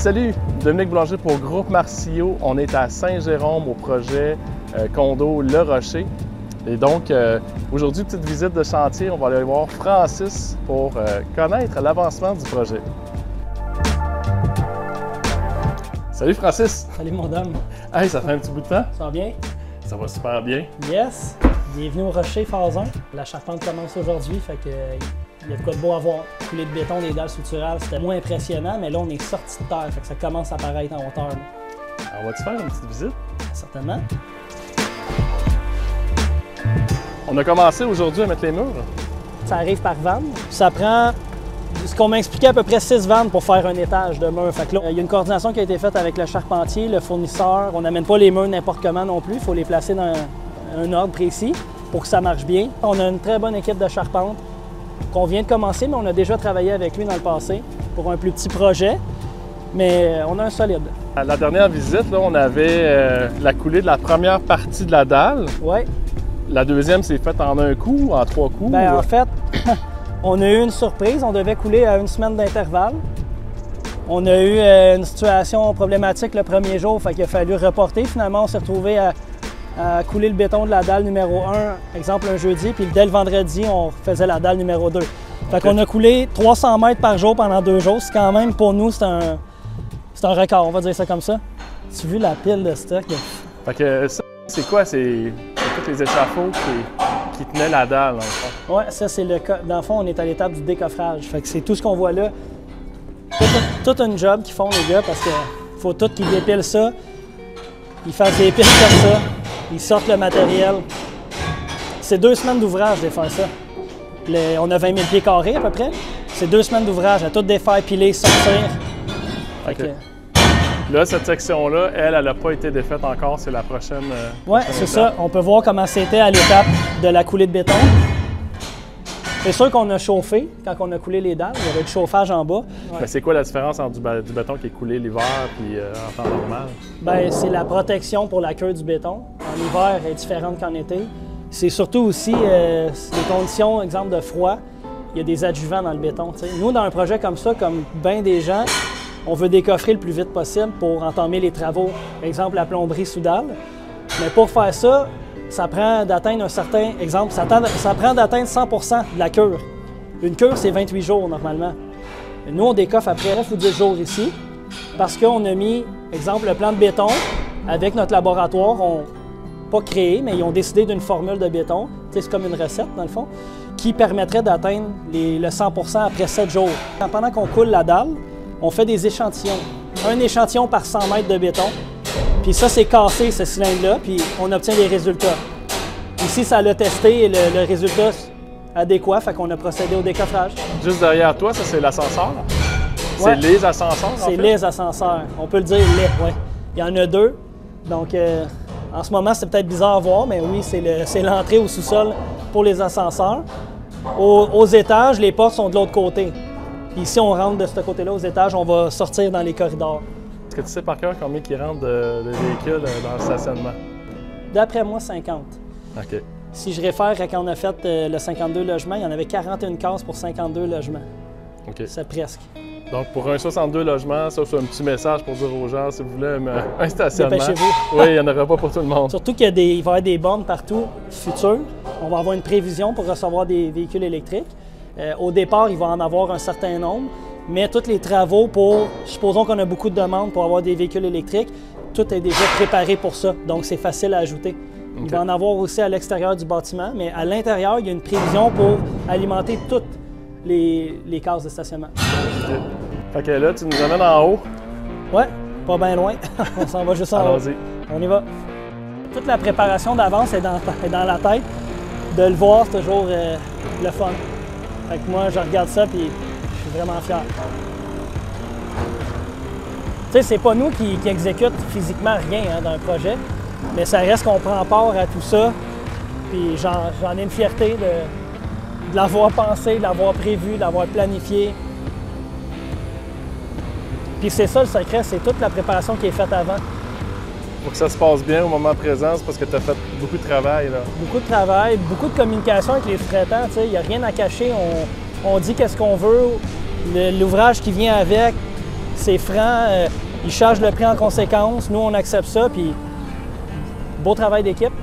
Salut, Dominique Boulanger pour Groupe Marcio. On est à Saint-Jérôme au projet condo Le Rocher. Et donc, aujourd'hui, petite visite de chantier. On va aller voir Francis pour connaître l'avancement du projet. Salut Francis! Salut mon dame! Hey, ça fait un petit bout de temps? Ça va bien? Ça va super bien. Yes! Bienvenue au Rocher, phase 1. La charpente commence aujourd'hui, fait que il y a de quoi de beau à voir. Couler de béton, des dalles structurales, c'était moins impressionnant, mais là on est sorti de terre, fait que ça commence à apparaître en hauteur. Alors, on va-tu faire une petite visite? Certainement. On a commencé aujourd'hui à mettre les murs. Ça arrive par vanne. Ça prend, ce qu'on m'a expliqué, à peu près 6 vannes pour faire un étage de mur. Fait que là, il y a une coordination qui a été faite avec le charpentier, le fournisseur. On n'amène pas les murs n'importe comment non plus. Il faut les placer dans un ordre précis pour que ça marche bien. On a une très bonne équipe de charpente qu'on vient de commencer, mais on a déjà travaillé avec lui dans le passé pour un plus petit projet. Mais on a un solide. À la dernière visite, là, on avait la coulée de la première partie de la dalle. Oui. La deuxième s'est faite en un coup, en 3 coups? Bien, en fait, on a eu une surprise. On devait couler à 1 semaine d'intervalle. On a eu une situation problématique le premier jour, fait qu'il a fallu reporter. Finalement, on s'est retrouvé à couler le béton de la dalle numéro 1, exemple un jeudi, puis dès le vendredi, on faisait la dalle numéro 2. Fait qu'on a coulé 300 mètres par jour pendant 2 jours. C'est quand même, pour nous, c'est un record, on va dire ça comme ça. Tu as vu la pile de stock? Fait que ça, c'est quoi? C'est tous les échafauds qui tenaient la dalle, dans le fond. Oui, ça, c'est le cas. Dans le fond, on est à l'étape du décoffrage. Fait que c'est tout ce qu'on voit là. Tout un job qu'ils font, les gars, parce qu'il faut tout qu'ils dépilent ça. Ils fassent des piles comme ça. Ils sortent le matériel. C'est 2 semaines d'ouvrage de faire ça. On a 20 000 pieds carrés à peu près. C'est 2 semaines d'ouvrage à tout défaire, piler, sortir. Okay. Là, cette section-là, elle n'a pas été défaite encore. C'est la prochaine. Oui, c'est ça. On peut voir comment c'était à l'étape de la coulée de béton. C'est sûr qu'on a chauffé quand on a coulé les dalles. Il y avait du chauffage en bas. Ouais. C'est quoi la différence entre du béton qui est coulé l'hiver et en temps normal? Bien, c'est la protection pour la queue du béton. En hiver, elle est différente qu'en été. C'est surtout aussi les conditions, exemple de froid. Il y a des adjuvants dans le béton. T'sais. Nous, dans un projet comme ça, comme bien des gens, on veut décoffrer le plus vite possible pour entamer les travaux, par exemple la plomberie sous dalle. Mais pour faire ça, ça prend d'atteindre un certain exemple, ça prend d'atteindre 100 de la cure. Une cure, c'est 28 jours normalement. Nous, on décoffre après 9 ou 10 jours ici parce qu'on a mis, exemple, le plan de béton avec notre laboratoire. Pas créé, mais ils ont décidé d'une formule de béton, c'est comme une recette dans le fond, qui permettrait d'atteindre le 100 après 7 jours. Pendant qu'on coule la dalle, on fait des échantillons. Un échantillon par 100 mètres de béton. Puis ça, c'est cassé, ce cylindre-là, puis on obtient des résultats. Ici, ça l'a testé et le résultat adéquat, fait qu'on a procédé au décoffrage. Juste derrière toi, ça, c'est l'ascenseur? Ouais. C'est les ascenseurs, en fait? C'est les ascenseurs. On peut le dire les, oui. Il y en a 2. Donc, en ce moment, c'est peut-être bizarre à voir, mais oui, c'est l'entrée au sous-sol pour les ascenseurs. Aux étages, les portes sont de l'autre côté. Ici, on rentre de ce côté-là aux étages, on va sortir dans les corridors. Est-ce que tu sais par cœur combien qui rentrent de véhicules dans le stationnement? D'après moi, 50. OK. Si je réfère à quand on a fait le 52 logements, il y en avait 41 cases pour 52 logements. OK. C'est presque. Donc, pour un 62 logements, ça, c'est un petit message pour dire aux gens, si vous voulez un stationnement. Dépêchez-vous. Oui, il n'y en aura pas pour tout le monde. Surtout qu'il va y avoir des bornes partout futures. On va avoir une prévision pour recevoir des véhicules électriques. Au départ, il va en avoir un certain nombre, mais tous les travaux supposons qu'on a beaucoup de demandes pour avoir des véhicules électriques, tout est déjà préparé pour ça, donc c'est facile à ajouter. Okay. Il va en avoir aussi à l'extérieur du bâtiment, mais à l'intérieur, il y a une prévision pour alimenter toutes les cases de stationnement. Okay. Fait que là, tu nous amènes en haut. Oui, pas bien loin. On s'en va juste en haut. Allons-y. On y va. Toute la préparation d'avance est dans la tête. De le voir, c'est toujours le fun. Fait que moi, je regarde ça puis je suis vraiment fier. Tu sais, c'est pas nous qui exécute physiquement rien dans le projet, mais ça reste qu'on prend part à tout ça. Puis j'en ai une fierté de l'avoir pensé, de l'avoir prévu, de l'avoir planifié. Puis c'est ça le secret, c'est toute la préparation qui est faite avant. Pour que ça se passe bien au moment présent, c'est parce que tu as fait beaucoup de travail, là. Beaucoup de travail, beaucoup de communication avec les sous-traitants, tu sais, il n'y a rien à cacher. On dit qu'est-ce qu'on veut, l'ouvrage qui vient avec, c'est franc, ils chargent le prix en conséquence, nous on accepte ça, puis beau travail d'équipe.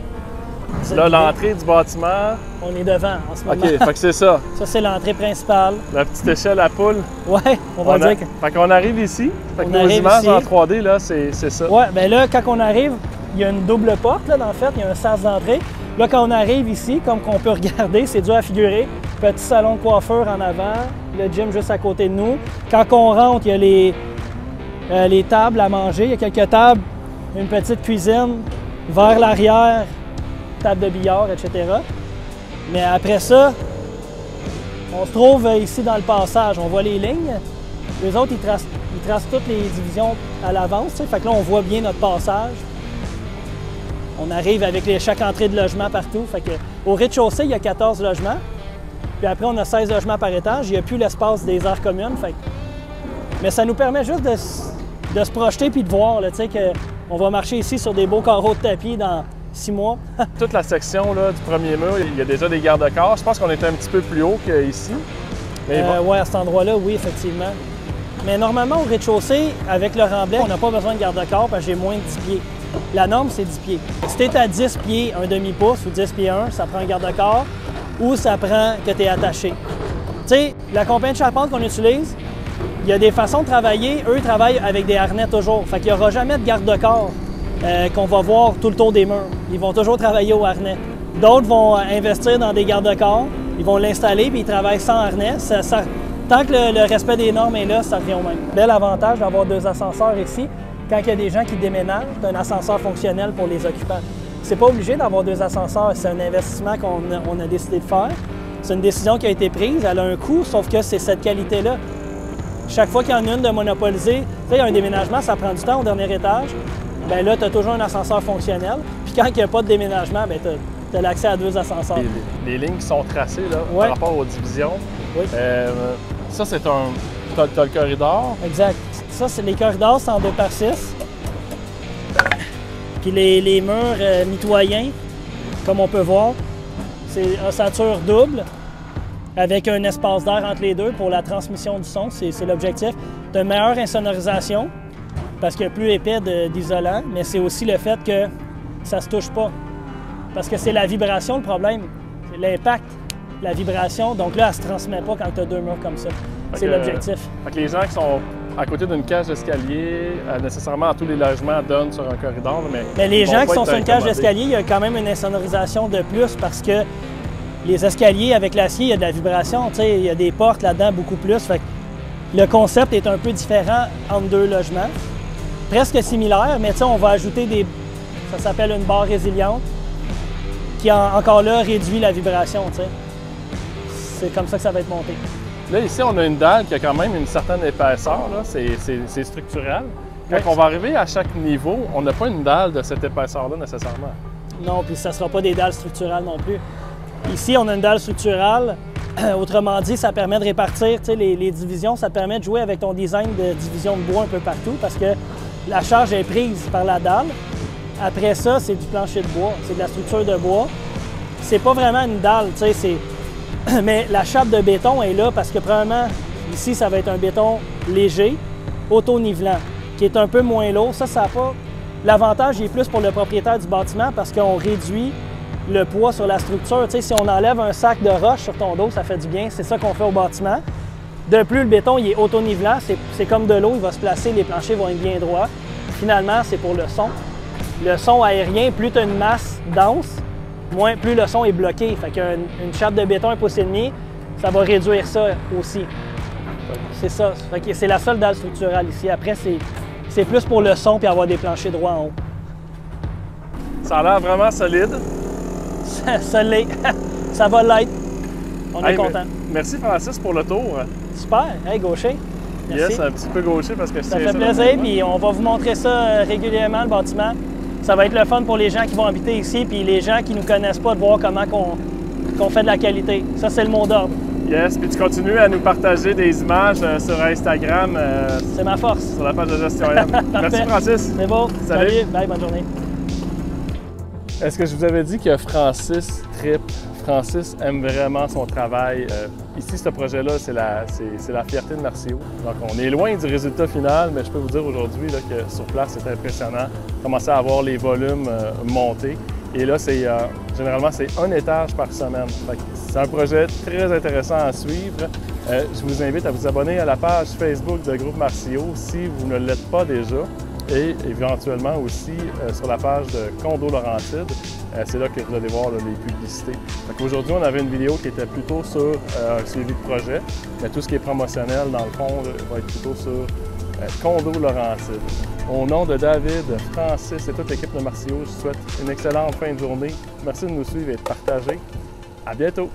Là, l'entrée du bâtiment... On est devant en ce moment. OK, fait que c'est ça. Ça, c'est l'entrée principale. La petite échelle à poule. Ouais, on va dire que... Fait qu'on arrive ici. Fait que On nos arrive images ici. en 3D, là, c'est ça. Ouais, bien là, quand on arrive, il y a une double porte, là, en fait, il y a un sas d'entrée. Là, quand on arrive ici, comme qu'on peut regarder, c'est dur à figurer. Petit salon de coiffeur en avant, le gym juste à côté de nous. Quand on rentre, il y a les tables à manger. Il y a quelques tables, une petite cuisine, vers l'arrière, table de billard, etc. Mais après ça, on se trouve ici dans le passage. On voit les lignes. Les autres, ils tracent toutes les divisions à l'avance. Fait que là, on voit bien notre passage. On arrive avec chaque entrée de logement partout. Fait que, au rez-de-chaussée, il y a 14 logements. Puis après, on a 16 logements par étage. Il n'y a plus l'espace des aires communes. Fait que... Mais ça nous permet juste de se projeter puis de voir qu'on va marcher ici sur des beaux carreaux de tapis dans 6 mois. Toute la section là, du premier mur, il y a déjà des garde-corps. Je pense qu'on est un petit peu plus haut qu'ici. Oui, à cet endroit-là, oui, effectivement. Mais normalement, au rez-de-chaussée, avec le remblai, on n'a pas besoin de garde-corps parce que j'ai moins de 10 pieds. La norme, c'est 10 pieds. Si tu es à 10 pieds, un demi-pouce ou 10 pieds 1, ça prend un garde-corps ou ça prend que tu es attaché. Tu sais, la compagnie de charpente qu'on utilise, il y a des façons de travailler. Eux, ils travaillent avec des harnais toujours. Fait qu'il n'y aura jamais de garde-corps qu'on va voir tout le tour des murs. Ils vont toujours travailler au harnais. D'autres vont investir dans des garde-corps, ils vont l'installer puis ils travaillent sans harnais. Tant que le respect des normes est là, ça revient au même. Bel avantage d'avoir 2 ascenseurs ici. Quand il y a des gens qui déménagent, c'est un ascenseur fonctionnel pour les occupants. C'est pas obligé d'avoir 2 ascenseurs, c'est un investissement qu'on a décidé de faire. C'est une décision qui a été prise, elle a un coût, sauf que c'est cette qualité-là. Chaque fois qu'il y en a une de monopolisée, tu sais, un déménagement, ça prend du temps au dernier étage. Bien là, tu as toujours un ascenseur fonctionnel. Puis quand il n'y a pas de déménagement, bien, tu as l'accès à 2 ascenseurs. Les lignes qui sont tracées là, Ouais. par rapport aux divisions. Oui. Ça, c'est un... T'as le corridor. Exact. Ça, c'est les corridors, c'est en 2x6. Puis les murs mitoyens, comme on peut voir, c'est ossature double avec un espace d'air entre les deux pour la transmission du son. C'est l'objectif. Tu as une meilleure insonorisation parce qu'il y a plus épais d'isolant, mais c'est aussi le fait que ça se touche pas. Parce que c'est la vibration le problème. C'est l'impact, la vibration. Donc là, elle se transmet pas quand tu as 2 murs comme ça. C'est l'objectif. Fait que les gens qui sont à côté d'une cage d'escalier, nécessairement tous les logements donnent sur un corridor, mais les gens qui sont sur une cage d'escalier, il y a quand même une insonorisation de plus parce que les escaliers avec l'acier, il y a de la vibration, il y a des portes là-dedans beaucoup plus. Fait que le concept est un peu différent entre 2 logements. Presque similaire, mais on va ajouter ça s'appelle une barre résiliente qui encore là réduit la vibration. C'est comme ça que ça va être monté. Là, ici, on a une dalle qui a quand même une certaine épaisseur. C'est structurel. Quand on va arriver à chaque niveau, on n'a pas une dalle de cette épaisseur-là nécessairement. Non, puis ça ne sera pas des dalles structurales non plus. Ici, on a une dalle structurale. Autrement dit, ça permet de répartir les divisions. Ça te permet de jouer avec ton design de division de bois un peu partout parce que la charge est prise par la dalle. Après ça, c'est du plancher de bois. C'est de la structure de bois. C'est pas vraiment une dalle, mais la chape de béton est là parce que probablement, ici, ça va être un béton léger, auto-nivelant, qui est un peu moins lourd. Ça n'a pas... L'avantage est plus pour le propriétaire du bâtiment parce qu'on réduit le poids sur la structure. Si on enlève un sac de roche sur ton dos, ça fait du bien. C'est ça qu'on fait au bâtiment. De plus, le béton, il est auto-nivelant. C'est comme de l'eau, il va se placer, les planchers vont être bien droits. Finalement, c'est pour le son. Le son aérien, plus tu as une masse dense, plus le son est bloqué. Fait qu'une chape de béton 1,5 pouce, ça va réduire ça aussi. C'est ça. Fait que c'est la seule dalle structurale ici. Après, c'est plus pour le son et avoir des planchers droits en haut. Ça a l'air vraiment solide. Ça l'est. Ça va l'être. On est content. Merci Francis pour le tour. Super. Hey, gaucher. Merci. Yes, un petit peu gaucher parce que ça fait plaisir. Puis on va vous montrer ça régulièrement, le bâtiment. Ça va être le fun pour les gens qui vont habiter ici, puis les gens qui ne nous connaissent pas, de voir comment qu'on fait de la qualité. Ça, c'est le mot d'ordre. Yes, puis tu continues à nous partager des images sur Instagram. C'est ma force. Sur la page de Gestion M. Merci Francis. C'est beau. Salut. Bye, bonne journée. Est-ce que je vous avais dit que Francis trippe? Francis aime vraiment son travail. Ici, ce projet-là, c'est la fierté de Marcio. Donc, on est loin du résultat final, mais je peux vous dire aujourd'hui que sur place, c'est impressionnant. Commencer à avoir les volumes montés. Et là, généralement, c'est un étage par semaine. C'est un projet très intéressant à suivre. Je vous invite à vous abonner à la page Facebook de Groupe Marcio si vous ne l'êtes pas déjà. Et éventuellement aussi sur la page de Condo Laurentide. C'est là que vous allez voir les publicités. Aujourd'hui, on avait une vidéo qui était plutôt sur un suivi de projet, mais tout ce qui est promotionnel, dans le fond, va être plutôt sur Condo Laurentide. Au nom de David, Francis et toute l'équipe de Marcio, je vous souhaite une excellente fin de journée. Merci de nous suivre et de partager. À bientôt!